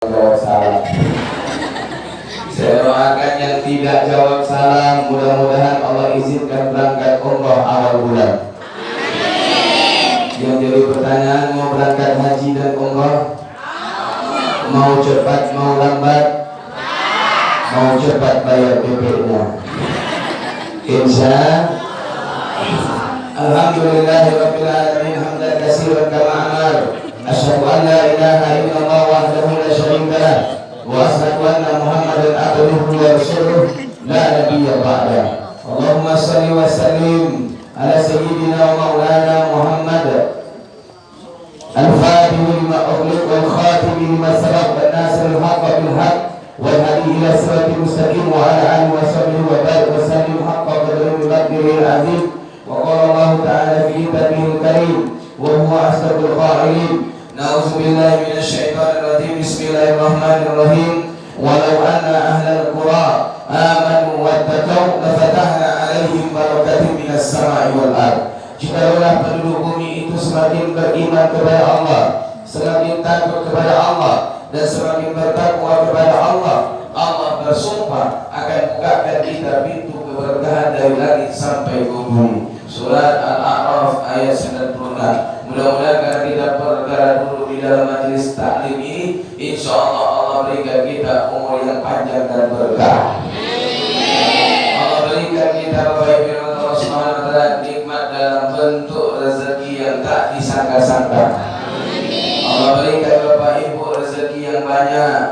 jawab salam. Saya doakan yang tidak jawab salam, mudah-mudahan Allah izinkan berangkat umroh awal bulan. Yang jadi pertanyaan, mau berangkat haji dan umroh? Mau cepat, mau lambat? Mau cepat bayar PP-nya. Insya Alhamdulillahirabbil alamin hamdan katsiran kama amar. Asyhadu an la ilaha illallah wahdahu la syarika lah wa asyhadu anna Muhammadan abduhu wa rasuluh la nabiyya ba'da. Allahumma shalli wa sallim ala sayyidina wa maulana Muhammad al-fatih lima ughliq wal khatim lima sabaq wan nasir al-haqq bil haqq wal hadi ila siratal mustaqim wa ala alihi wa sahbihi wa barik wa sallim haqqa qadrihi wa qadrihi azim. Wa qala Allah ta'ala fi kitabihil karim wa huwa asdaqul qa'ilin. Na'udzu billahi minasy syaithanir rajim. Bismillahirrahmanirrahim. Walau anna ahlal qura amanu wattaqau lafatahna 'alaihim barakatin minas sama'i wal ardh. Jikalau penduduk bumi itu semakin beriman kepada Allah, semakin takut kepada Allah, dan semakin bertakwa kepada Allah, Allah bersumpah akan bukakan kita pintu keberkahan dari langit sampai ke bumi. Surat Al-A'raf ayat 96. Mudah-mudahan karena kita perkara dulu di dalam majelis taklim ini, insya Allah Allah berikan kita umur yang panjang dan berkah. Allah berikan kita Bapak Ibu Allah Subhanahu wa taala nikmat dalam bentuk rezeki yang tak disangka-sangka. Allah berikan Bapak Ibu rezeki yang banyak,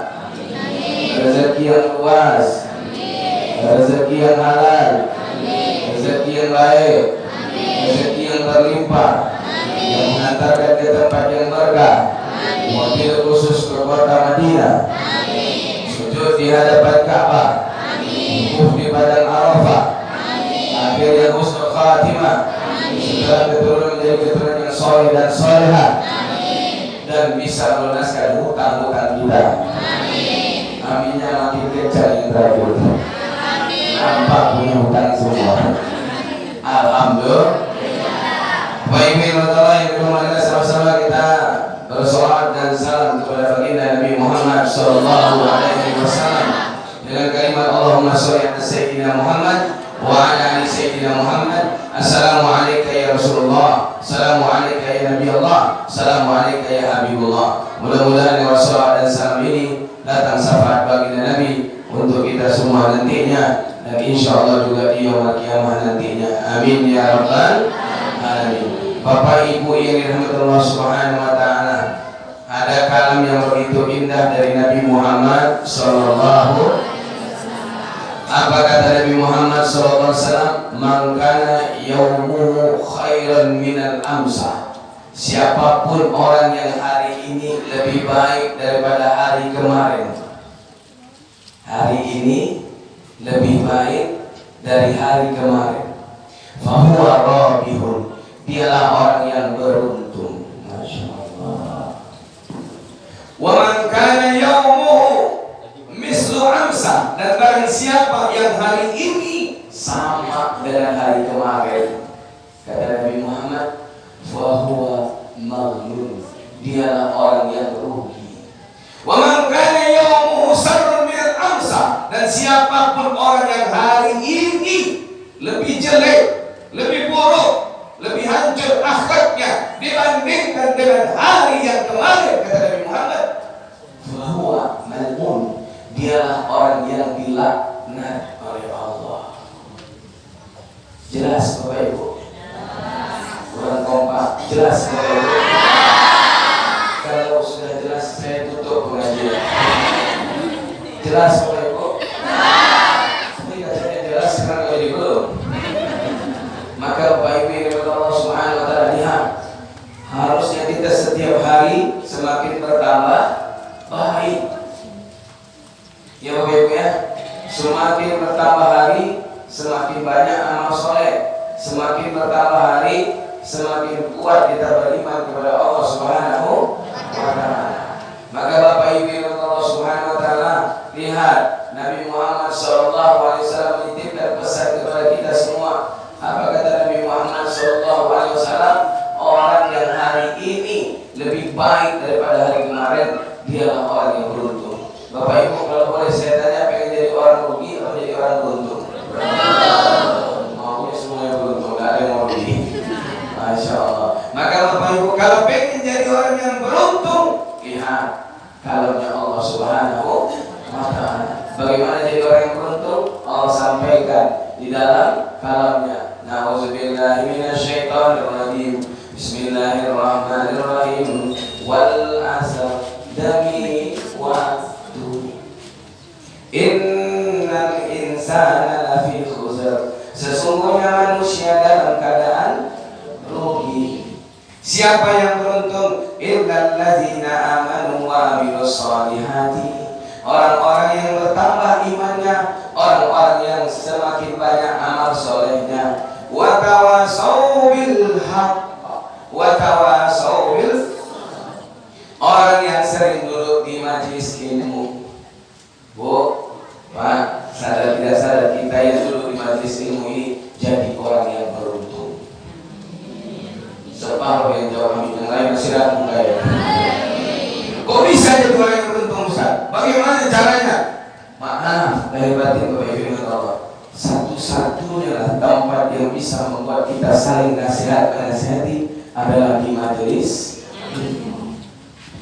rezeki yang luas, rezeki yang halal, rezeki yang baik, rezeki yang berlimpah, yang mengantarkan ke tempat yang berkah, mobil khusus ke kota Madinah, sujud di hadapan Ka'bah, wukuf di padang Arafah, akhirnya husnul khatimah, segera keturunan menjadi keturunan yang soleh dan solehah, dan bisa melunaskan hutang-hutang kita. Aminnya makin kecil yang terakhir. Nampak punya hutang semua. Alhamdulillah. Baik, yang kemarin sama-sama kita bersolawat dan salam kepada baginda Nabi Muhammad sallallahu alaihi wasallam dengan kalimat Allahumma sholli ala sayyidina Muhammad wa ala ali sayyidina Muhammad. Assalamu alayka ya Rasulullah, assalamu alayka ya Nabi Allah, assalamu alayka ya Habibullah. Mudah-mudahan dengan salawat dan salam ini datang syafaat baginda Nabi untuk kita semua nantinya, dan insyaallah juga di yaumul kiamah nantinya. Amin ya rabbal alamin. Bapak Ibu yang dirahmati Allah Subhanahu wa taala, ada kalam yang begitu indah dari Nabi Muhammad sallallahu. Apa kata Nabi Muhammad sallallahu alaihi wasallam? Man kana yaumuhu khairan minal amsa. Siapapun orang yang hari ini lebih baik daripada hari kemarin, hari ini lebih baik dari hari kemarin, fahuwa rabihun, dialah orang yang beruntung. Masya Allah. Wa man kana yaumuhu mislu amsa, dan barang siapa yang hari ini sama dengan hari kemarin, kata Nabi Muhammad, fahuwa maghlul, dialah orang yang rugi. Wa man kana yaumuhu sarrun min amsa, dan siapapun orang yang hari ini lebih jelek, lebih buruk, lebih hancur akhlaknya dibandingkan dengan hari yang kemarin, kata Nabi Muhammad, fahuwa mal'un, dialah orang yang dilaknat oleh Allah. Jelas Bapak Ibu? Kurang kompak. Jelas Bapak Ibu? Kalau sudah jelas saya tutup pengajian. Jelas Bapak Ibu? Tapi katanya jelas sekarang jadi belum. Maka Bapak Ibu yang dimuliakan Allah Subhanahu wa taala, lihat, harusnya kita setiap hari semakin bertambah baik. Ya Bapak Ibu ya, semakin bertambah hari semakin banyak amal soleh, semakin bertambah hari semakin kuat kita beriman kepada Allah Subhanahu wa taala. Maka Bapak Ibu yang Allah Subhanahu wa taala, lihat Nabi Muhammad sallallahu alaihi wasallam menitipkan pesan kepada kita semua. Apa kata Nabi Muhammad sallallahu alaihi wasallam? Orang yang hari ini lebih baik daripada hari kemarin, dialah orang yang beruntung. kalamnya Allah Subhanahu wa Ta'ala. Bagaimana jadi orang yang beruntung? Allah sampaikan di dalam kalamnya. Na'udzubillahi minasyaitonirrajim. Bismillahirrahmanirrahim. Wal 'asr demi waktu. Innal insana lafi khusr. Sesungguhnya manusia dalam keadaan rugi. Siapa yang beruntung? Illal ladzina amanu wa 'amilus shalihati. Orang-orang yang bertambah imannya, orang-orang yang semakin banyak amal solehnya. Wa tawasau bil haqq wa tawasau bil. Orang yang sering duduk di majelis ilmu. Bu, Pak, sadar tidak sadar kita yang duduk di majelis ilmu ini jadi orang yang beruntung. Separuh yang jawab amin, yang lain masih ragu enggak ya? Kok bisa jadi orang yang beruntung, Ustaz? Bagaimana caranya? Maaf, lahir batin Bapak Ibu Allah. Satu-satunya tempat yang bisa membuat kita saling menasihati adalah di majelis.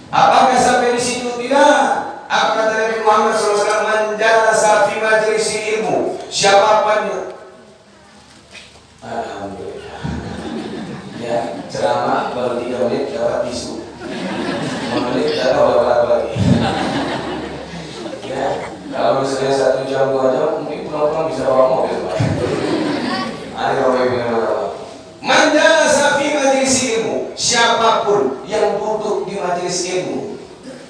Apakah sampai di situ? Tidak. Apa kata Nabi Muhammad SAW? Man jalasa fi majelis ilmu. Siapapun. Alhamdulillah. Ya, ceramah baru 3 menit dapat tisu. 5 menit tidak tahu berapa lagi. Ya, kalau misalnya 1 jam 2 jam mungkin pulang-pulang bisa bawa mobil. Ada Bapak Ibu yang berapa? Man jalasa fi majelis ilmu. Siapapun yang duduk di majelis ilmu.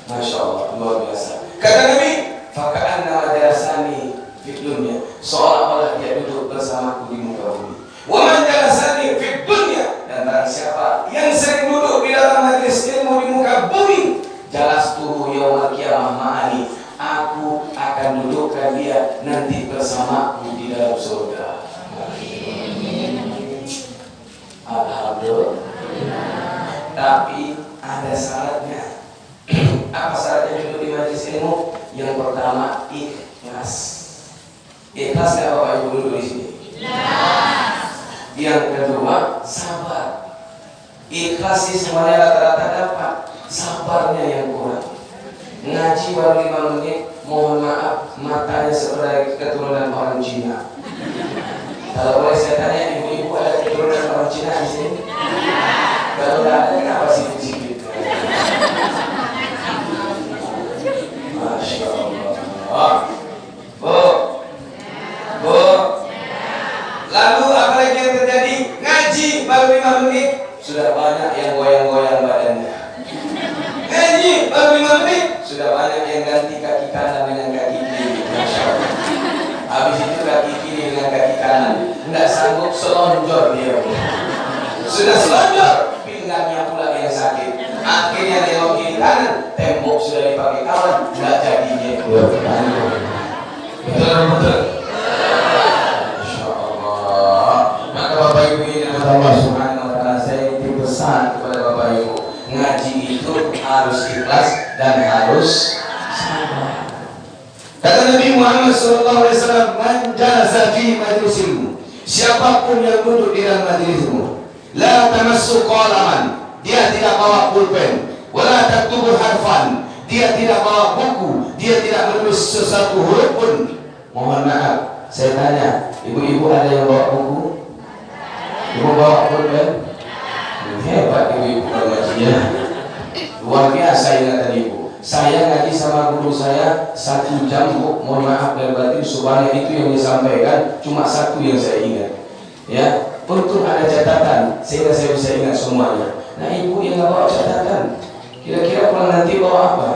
Masya Allah, luar biasa. Kata Nabi, faka'anna majalasani fid dunya. Seolah-olah dia duduk bersamaku di muka bumi. Wa man jalasani fid dunya. Dan barang siapa yang sering duduk di dalam majelis ilmu di muka bumi, jalastuhu yaumil qiyamah ma'ani. Aku akan dudukkan dia nanti bersamaku di dalam surga. Alhamdulillah. Tapi ada syaratnya. Apa syaratnya duduk di majelis ilmu? Yang pertama, ikhlas. Ikhlas nggak Bapak Ibu duduk di sini? Ikhlas. Yang kedua, sabar. Ikhlas sih semuanya rata-rata dapat. Sabarnya yang kurang. Ngaji baru 5 menit, mohon maaf, matanya seperti keturunan orang Cina. Kalau boleh saya tanya, ibu-ibu ada keturunan orang Cina di sini? Kalau ada, kenapa sih? Masya Allah. Bu. Lalu apa lagi yang terjadi? Ngaji baru 5 menit, sudah banyak yang goyang-goyang badannya. Ngaji baru 5 menit, sudah banyak yang ganti kaki kanan dengan kaki kiri. Masya Allah. Habis itu kaki kiri dengan kaki kanan, nggak sanggup selonjor dia. Sudah selonjor, pinggangnya pula yang sakit. Akhirnya nengok kiri kanan, tembok sudah dipakai kawan, nggak jadinya. Betul. Insya Allah. Maka Bapak Ibu ini Allah Subhanahu Wa Taala, saya ingin pesan kepada Bapak Ibu, ngaji itu harus ikhlas dan harus sabar. Kata Nabi Muhammad SAW, man jalasa fi majlisilmu. Siapapun yang duduk di dalam majlismu, la tamassu qalaman. Dia tidak bawa pulpen, wala taktubu harfan. Dia tidak bawa buku, dia tidak menulis sesuatu huruf pun. Mohon maaf, saya tanya, ibu-ibu ada yang bawa buku? Ibu bawa pulpen? Hebat ibu-ibu ngajinya. Luar biasa ingatan ibu. Saya ngaji sama guru saya 1 jam, Bu. Mohon maaf dan batin, sebanyak itu yang disampaikan, cuma 1 yang saya ingat. Ya, untung ada catatan sehingga saya bisa ingat semuanya. Nah, ibu yang nggak bawa catatan, kira-kira pulang nanti bawa apa?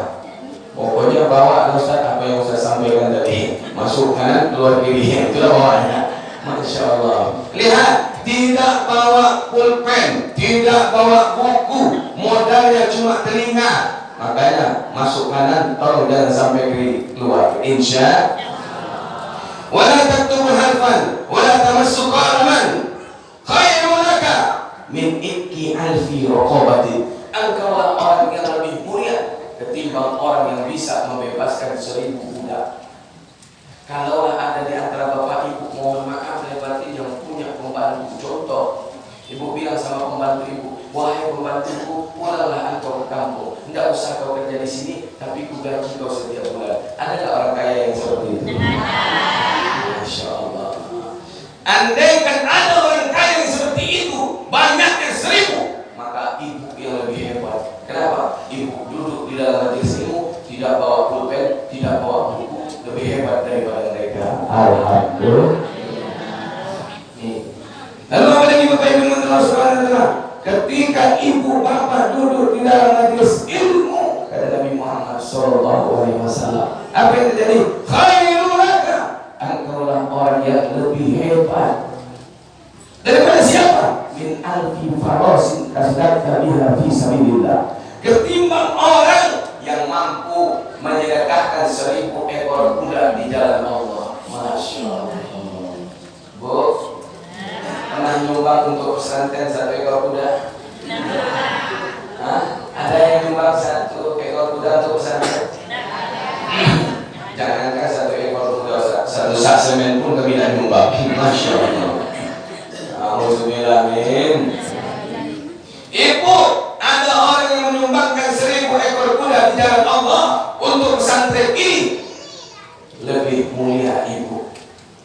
Pokoknya bawa Ustaz apa yang saya sampaikan tadi, masuk kanan keluar kiri, itulah bawanya. Masya Allah. Lihat, tidak bawa pulpen, tidak bawa buku, modalnya cuma telinga. Makanya masuk kanan, tolong jangan sampai kiri keluar. Insya Allah. Wala taktubul harfan, wala tamassu qalaman. Khairun laka min ikki alfi raqabati. Engkaulah orang yang lebih mulia ketimbang orang yang bisa membebaskan 1000 budak. Kalaulah ada di antara bapak ibu, mohon maaf berarti yang punya pembantu, contoh ibu bilang sama pembantu ibu, wahai pembantuku, pulanglah engkau ke kampung. Tidak usah kau kerja di sini, tapi ku gaji kau setiap bulan. Ada nggak orang kaya yang seperti itu? Masya Allah. Andaikan ada orang kaya yang seperti itu, banyaknya 1000, maka ibu yang lebih hebat. Kenapa? Ibu duduk di dalam majelis ilmu, tidak bawa pulpen, tidak bawa buku, lebih hebat daripada mereka. Alhamdulillah. Lalu apa lagi Bapak Ibu Allah Subhanahu wa taala? Ketika ibu bapak duduk di dalam majelis ilmu, kata Nabi Muhammad sallallahu alaihi wasallam, apa yang terjadi? Khairul laka, engkaulah orang yang lebih hebat daripada siapa? Min alfi farasin kasdaqta biha fi sabilillah, ketimbang orang yang mampu menyedekahkan 1000 ekor kuda di jalan Allah. Masya Allah. Bu, pernah nyumbang untuk pesantren 1 ekor kuda? Hah? Ada yang nyumbang 1 ekor kuda untuk pesantren? Jangankan 1 ekor kuda, 1 sak semen pun kami tidak nyumbang. Masya Allah. Alhamdulillah. Ibu, ada orang yang menyumbangkan 1000 ekor kuda di jalan Allah untuk pesantren ini. Lebih mulia ibu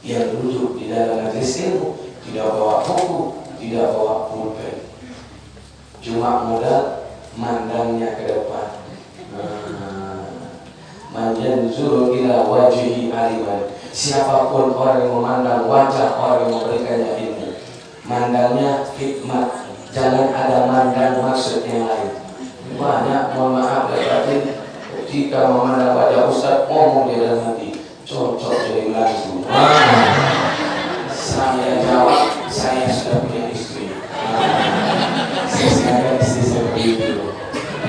yang duduk di dalam majelis ilmu, tidak bawa buku, tidak bawa pulpen, cuma modal mandangnya ke depan. Manyanzuru ila wajhi aliman, siapapun orang yang memandang wajah orang yang memberikannya ilmu, mandangnya hikmat, jangan ada mandang maksud yang lain. Banyak, mohon maaf batin, ketika memandang wajah Ustaz, ngomong di dalam hati, cocok jadi langsung. Saya jawab, saya sudah punya istri. Saya sengaja istri saya begitu.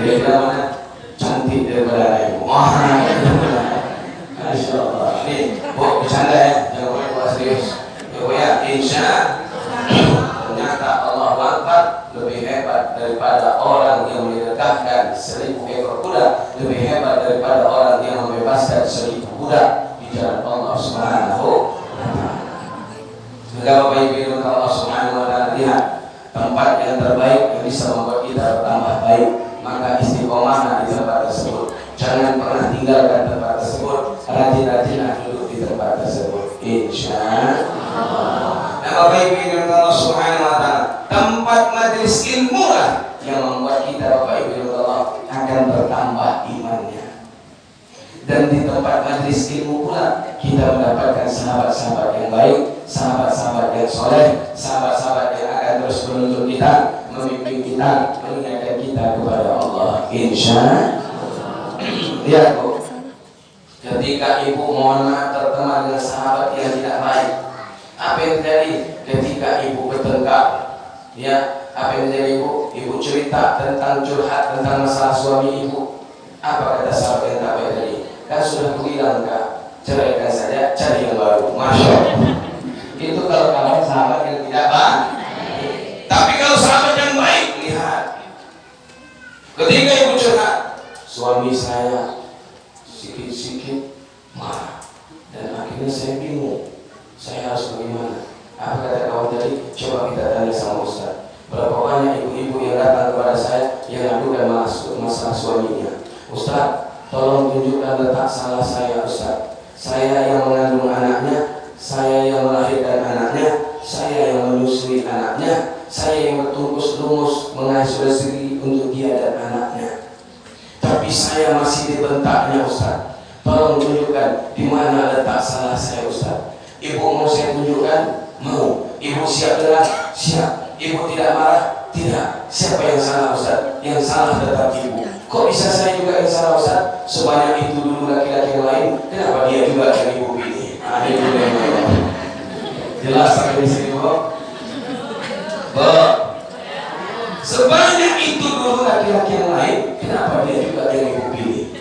Dia bilang mana? Cantik daripada ibu. Masya Allah. Nih, bu, bercanda ya, jangan boleh buat serius. Ya bu ya, insya ternyata Allah Akbar lebih hebat daripada orang yang menyedekahkan 1000 ekor kuda, lebih hebat daripada orang yang membebaskan 1000 budak di jalan Allah Subhanahu wa taala. Maka Bapak Ibu Allah Subhanahu wa taala, lihat tempat yang terbaik yang bisa membuat kita bertambah baik, maka istiqomah di tempat tersebut. Jangan pernah tinggalkan tempat tersebut, rajin-rajinlah duduk di tempat tersebut, insya Allah. Nah Bapak Ibu Allah Subhanahu wa taala, tempat majelis ilmu lah yang membuat kita Bapak Ibu Allah akan bertambah imannya. Dan di tempat majelis ilmu pula kita mendapatkan sahabat-sahabat yang baik, sahabat-sahabat yang soleh, sahabat-sahabat yang akan terus menuntun kita, memimpin kita, mengingatkan kita kepada Allah. Insya Allah. Lihat bu, ketika ibu mohon maaf terteman dengan sahabat yang tidak baik, apa yang terjadi? Ketika ibu bertengkar, ya, apa yang terjadi ibu? Ibu cerita tentang curhat tentang masalah suami ibu. Apa kata sahabat yang tak baik tadi? Kan sudah bilang kak, ceraikan saja, cari yang baru. Masya Allah. Itu kalau kamu sahabat yang tidak baik. Tapi kalau sahabat yang baik, lihat. Ketika ibu curhat, suami saya sikit-sikit marah, dan akhirnya saya bingung, saya harus bagaimana? Apa kata kawan tadi? Coba kita tanya sama Ustaz. Berapa banyak ibu-ibu yang datang kepada saya yang adukan masalah suaminya? Ustaz, tolong tunjukkan letak salah saya Ustaz. Saya yang mengandung anaknya, saya yang melahirkan anaknya, saya yang menyusui anaknya, saya yang bertungkus lumus mengasuh rezeki untuk dia dan anaknya. Tapi saya masih dibentaknya Ustaz. Tolong tunjukkan di mana letak salah saya Ustaz. Ibu mau saya tunjukkan? Mau. Ibu siap dengar? Siap. Ibu tidak marah? Tidak. Siapa yang salah Ustaz? Yang salah tetap ibu. Kok bisa saya juga yang salah Ustaz? Sebanyak itu dulu laki-laki yang lain, kenapa dia juga yang ibu pilih? Ada juga yang lain. Jelas sampai di sini bu? Bu, sebanyak itu dulu laki-laki yang lain, kenapa dia juga yang ibu pilih?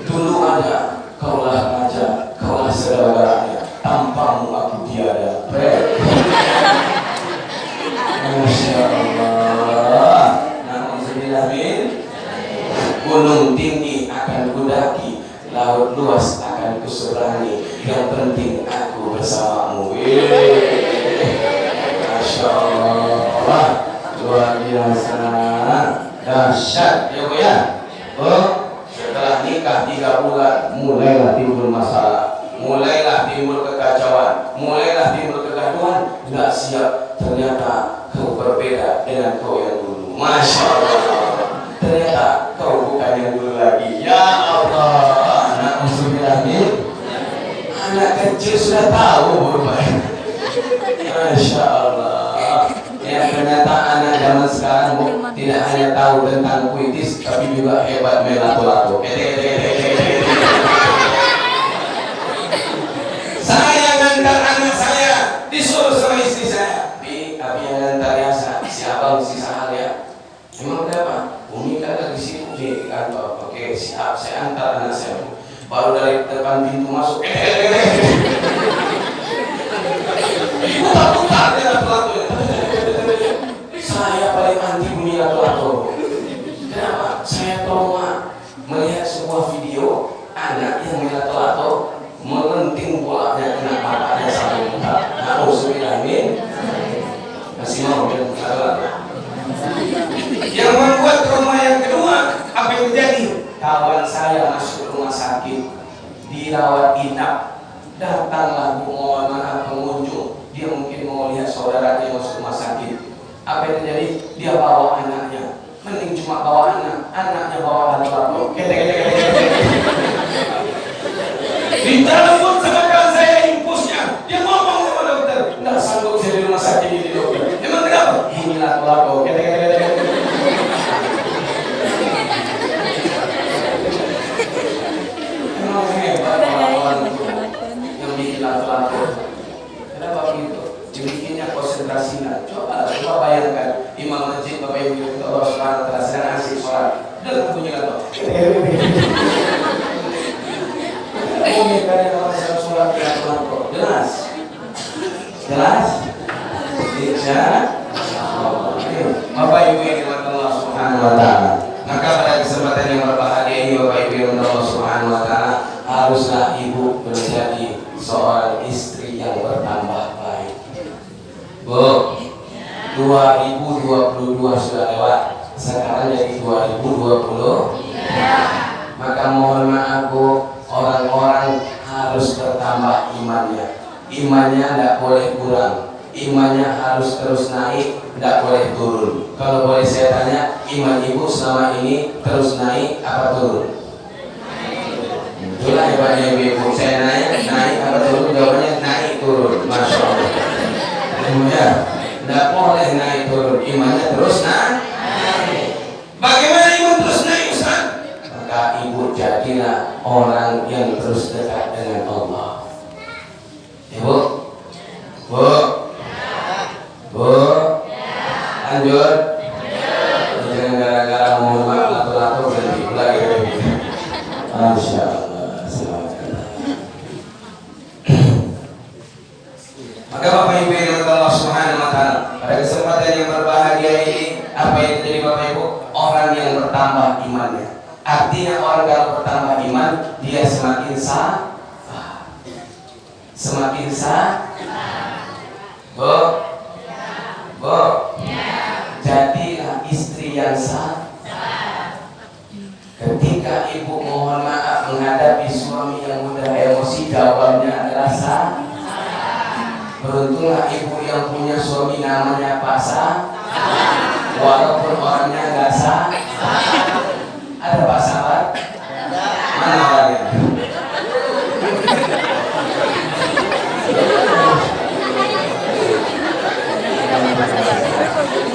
Dulu ada, kaulah raja, kaulah segala-galanya, tanpamu aku tiada. Masya Allah. Alhamdulillah. Gunung tinggi akan kudaki, laut luas akan kuseberangi, yang penting aku bersamamu. Masya Allah. luar biasa. Dahsyat ya Bu ya. Oh, setelah nikah 3 bulan mulailah timbul masalah, mulailah timbul kekacauan, mulailah timbul kegaduhan. Nggak siap, ternyata kau berbeda dengan kau yang dulu. Masya Allah, ternyata kau bukan yang dulu lagi. Ya Allah, anak usulnya ini, anak kecil sudah tahu berbaik. Masya Allah. Ya, ternyata anak zaman sekarang tidak hanya tahu tentang puitis, tapi juga hebat melato-lato. Saya ngantar anak saya, disuruh sama istri saya. Abi yang ngantar ya, si abang, si Sahal ya. Emang kenapa? Umi kan lagi sibuk di kantor. Oke, siap, saya antar anak saya. Baru dari depan pintu masuk, putar-putar dia lato-lato. Saya paling anti bunyi lato-lato. Kenapa? Saya trauma melihat sebuah video anak yang lato-lato melenting bolanya kena matanya sampai muntah. Nauzubillahin. Masih mau dia lato-lato. Yang membuat trauma yang kedua, apa yang terjadi? Kawan saya masuk rumah sakit, dirawat inap. Datanglah mohon maaf pengunjung, dia mungkin mau lihat saudaranya masuk rumah sakit. Apa yang terjadi? Dia bawa anaknya. Mending cuma bawa anaknya bawa lato-lato. Ditelepon sama kawan saya impusnya. Dia ngomong sama dokter, nggak sanggup saya di rumah sakit ini dokter. Emang kenapa? Ini lato-lato. Emang hebat orang-orang yang bikin lato-lato. Kenapa begitu? Dibikinnya konsentrasinya. Coba bayangkan imam masjid Bapak Ibu Allah Subhanahu wa taala sedang asik sholat. Dengar bunyi lato. Bunyi dari orang sedang sholat di lato. Jelas? Jelas? Tidak. Bapak Ibu yang dirahmati Allah Subhanahu wa taala. Maka pada kesempatan yang berbahagia ini Bapak Ibu yang Allah Subhanahu wa taala, haruslah ibu menjadi seorang istri yang bertambah baik. Bu, 2022 sudah lewat, sekarang jadi 2020. Maka mohon maaf Bu, orang-orang harus bertambah imannya. Imannya tidak boleh kurang, imannya harus terus naik, tidak boleh turun. Kalau boleh saya tanya, iman ibu selama ini terus naik apa turun? Itulah hebatnya ibu. Saya naik apa turun? Jawabannya naik turun. Masya Allah. Ya, tidak boleh naik turun, imannya terus naik. Bagaimana iman terus naik Ustaz? Maka ibu jadilah orang yang terus dekat dengan Allah. Ibu, Bu, Bu, lanjut. Jangan gara-gara mohon maaf lato-lato berhenti lagi. Masya Allah. Maka Bapak Ibu yang Allah Subhanahu wa taala, pada kesempatan yang berbahagia ini, apa yang terjadi Bapak Ibu? Orang yang bertambah imannya. Artinya orang kalau bertambah iman, dia semakin sabar. Semakin sabar. Bu, Bu, jadilah istri yang sabar. Ketika ibu mohon maaf menghadapi suami yang mudah emosi, jawabnya adalah sabar. Beruntunglah ibu yang punya suami namanya Pak Sa, walaupun orangnya nggak sah. Ada Pak Sabar? Mana orangnya?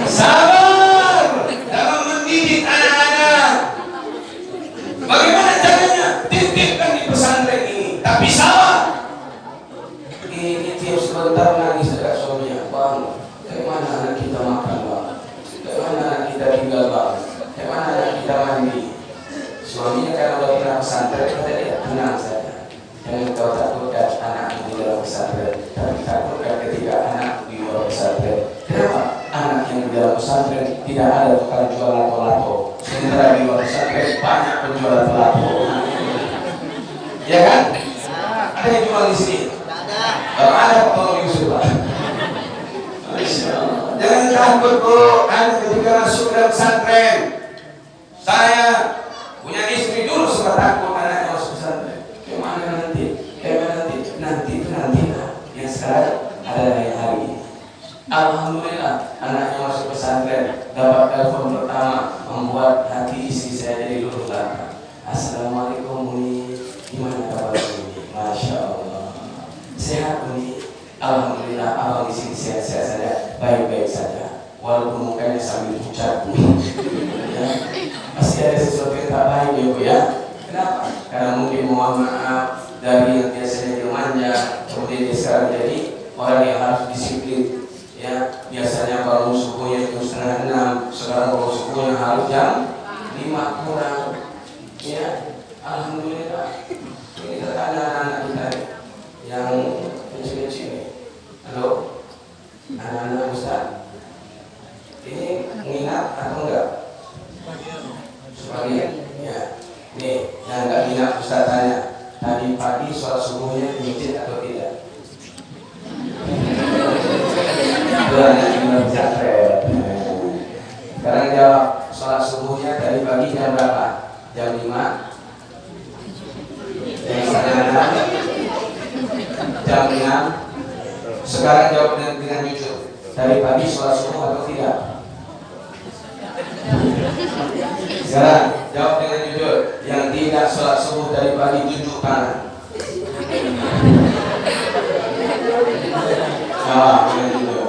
Sabar dalam mendidik anak-anak. Bagaimana caranya? Titipkan di pesantren ini, tapi sabar. Ini tiap sebentar nangis dekat suaminya, Bang, kayak mana anak kita makan Bang, kayak mana anak kita tinggal Bang, kayak mana anak kita mandi. Suaminya karena udah pernah pesantren, kata dia, tenang saja, jangan kau takutkan anak di dalam pesantren, tapi takutkan ketika anak di luar pesantren. Kenapa? Anak yang di dalam pesantren tidak ada tukang jual lato-lato, sementara di luar pesantren banyak penjual lato-lato. Ya kan? Ada yang jual di sini? Kalau ada tolong diusul Pak. Masya Allah. Jangan takut bu, Anda ketika masuk dalam pesantren. Saya punya istri dulu sempat takut anaknya masuk pesantren. Gimana nanti? Nanti itu nanti lah. Yang sekarang adalah yang hari ini. Alhamdulillah anaknya masuk pesantren, dapat telepon pertama membuat hati istri saya jadi luluh lantak. Assalamualaikum Uni, gimana kabar Uni? Masya Allah, sehat Uni. Alhamdulillah, abang di sini sehat-sehat saja, baik-baik saja. Walaupun mukanya sambil pucat, ya, pasti ada sesuatu yang tak baik ya bu ya. Kenapa? Karena mungkin mohon maaf dari yang biasanya dia manja, kemudian dia sekarang jadi orang yang harus disiplin. Ya, biasanya kalau subuhnya jam 5:30, sekarang kalau subuhnya harus jam 5 kurang. Ya, alhamdulillah. Ini ada anak-anak kita yang kecil-kecil. Halo, anak-anak Ustaz. Ini mengingat atau enggak? Sebagian. Ya. Nih, yang enggak minat Ustaz tanya. Tadi pagi sholat subuhnya di masjid atau tidak? Sekarang jawab, sholat subuhnya tadi pagi jam berapa? Jam 5? Jam 6? Sekarang jawab dengan jujur, tadi pagi sholat subuh atau tidak? Sekarang jawab dengan jujur, yang tidak sholat subuh tadi pagi tunjuk tangan. Jawab dengan jujur.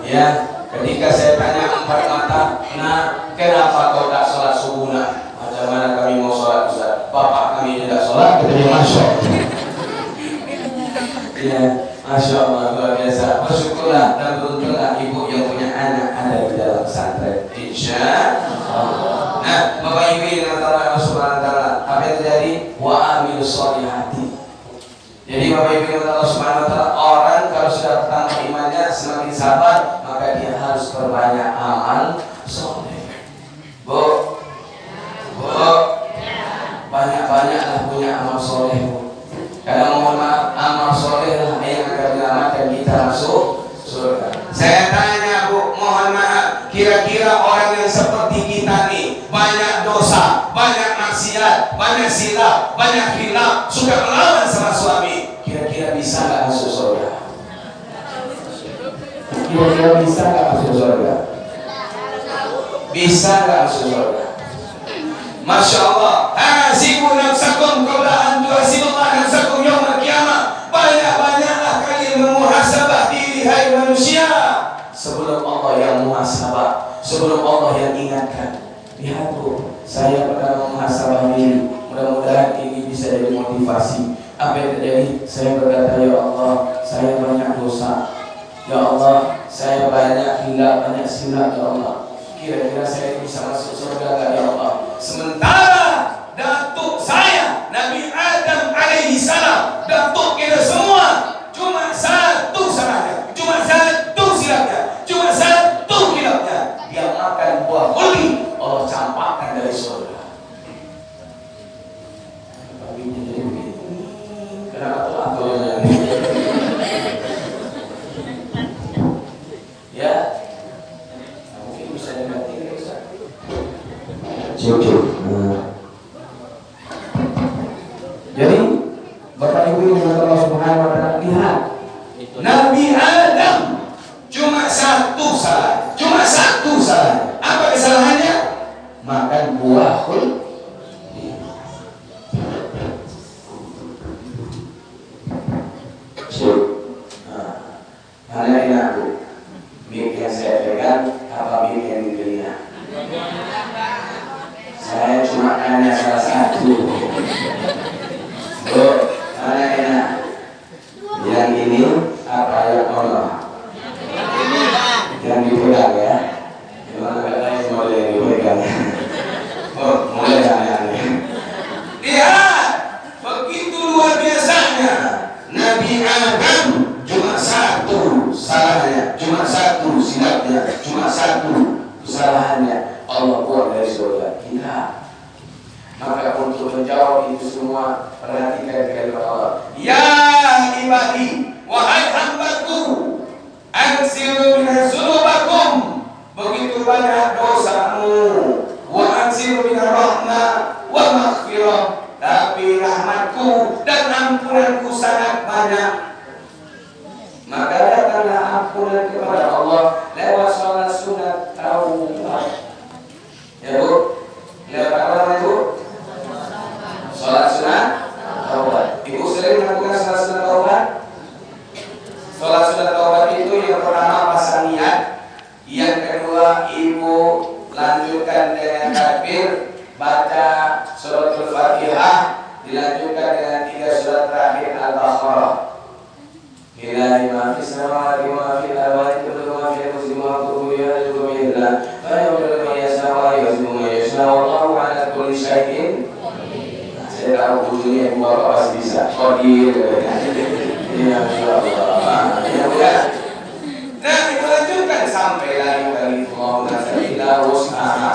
Ya, ketika saya tanya 4 mata, nah kenapa kau tak sholat subuh nak? Macam mana kami mau sholat Ustaz? Bapak kami tidak sholat, kita masuk. Ya, Masya Allah, luar biasa. Bersyukurlah dan beruntunglah ibu yang punya anak ada di dalam pesantren. Insya Allah. Nah, Bapak Ibu yang antara Allah Subhanahu Wa Taala, apa yang terjadi? Wa amilus sholihati. Jadi Bapak Ibu yang Allah Subhanahu Wa Taala, orang kalau sudah bertambah imannya semakin sabar, maka dia harus perbanyak amal soleh. Bu, banyak-banyaklah punya amal soleh bu. Karena mohon maaf, amal soleh lah yang akan menyelamatkan kita masuk surga. Saya tanya bu, mohon maaf, kira-kira orang yang seperti kita nih, banyak dosa, banyak maksiat, banyak silap, banyak hilaf, suka melawan sama suami, kira-kira bisa nggak masuk surga? Kira-kira bisa nggak masuk surga? Bisa nggak masuk surga? Masya Allah. Hasibu nafsakum qabla an tuhasibullah nafsakum yaumil qiyamah. Banyak-banyaklah kalian memuhasabah diri hai manusia sebelum Allah yang muhasabah, sebelum Allah yang ingatkan. Lihat bu, saya pernah memuhasabah diri. Mudah-mudahan ini bisa jadi motivasi. Apa yang terjadi? Saya berkata, ya Allah, saya banyak dosa. Ya Allah, saya banyak hilaf, banyak silap. Ya Allah, kira-kira saya bisa masuk surga enggak ya Allah? Sementara datuk saya Nabi Adam alaihi salam, datuk kita semua cuma satu salahnya, cuma satu silapnya, cuma satu hilafnya. Dia makan buah kuli, Allah campakkan dari surga. Kenapa tuh aturnya? Ya, mungkin bisa dimengerti. Cukup. Jadi Bapak Ibu yang Allah Subhanahu Wa Taala, lihat Nabi Adam cuma satu salah, cuma satu salah. Apa kesalahannya? Makan buah kul. Mana ini aku? Mic yang saya pegang apa mic yang dibelinya? Saya cuma hanya salah satu. Bu, mana enak? Yang ini apa yang Allah? Yang dipegang ya? Gimana katanya model yang dipegang? Oh, mulai aneh-aneh. Lihat, begitu luar biasanya. Nabi Adam cuma satu salahnya, cuma satu silapnya, cuma satu kesalahannya. Allah buat dari surga kita. Maka untuk menjawab itu semua, perhatikan kalimat Allah. Ya ibadi, wahai hambaku, ansiru min banyak dosamu. Wa anzir minar rahmah wa maghfirah, tapi rahmatku dan ampunanku sangat banyak. Maka datanglah ampunan kepada Allah lewat sholat sunat taubat. Ya Bu, lewat apa itu? Sholat sunat taubat. Ibu sering melakukan sholat sunat taubat? Sholat sunat taubat itu yang pertama pasang niat, yang kedua ibu lanjutkan dengan takbir, baca suratul Fatihah, dilanjutkan dengan 3 surat terakhir Al-Baqarah. Ilahi ma fis samawati wa fil ardi kullu ma fil ardi wa kullu yarzuqu billah wa yudhilu man yasha wa yuzhibu man yasha wallahu ala kulli syai'in. Saya tahu ujungnya ibu bapak pasti bisa qadir. Ya insyaallah. Ya bukan. Nah, dilanjutkan sampai lagi kali Allahumma salli ala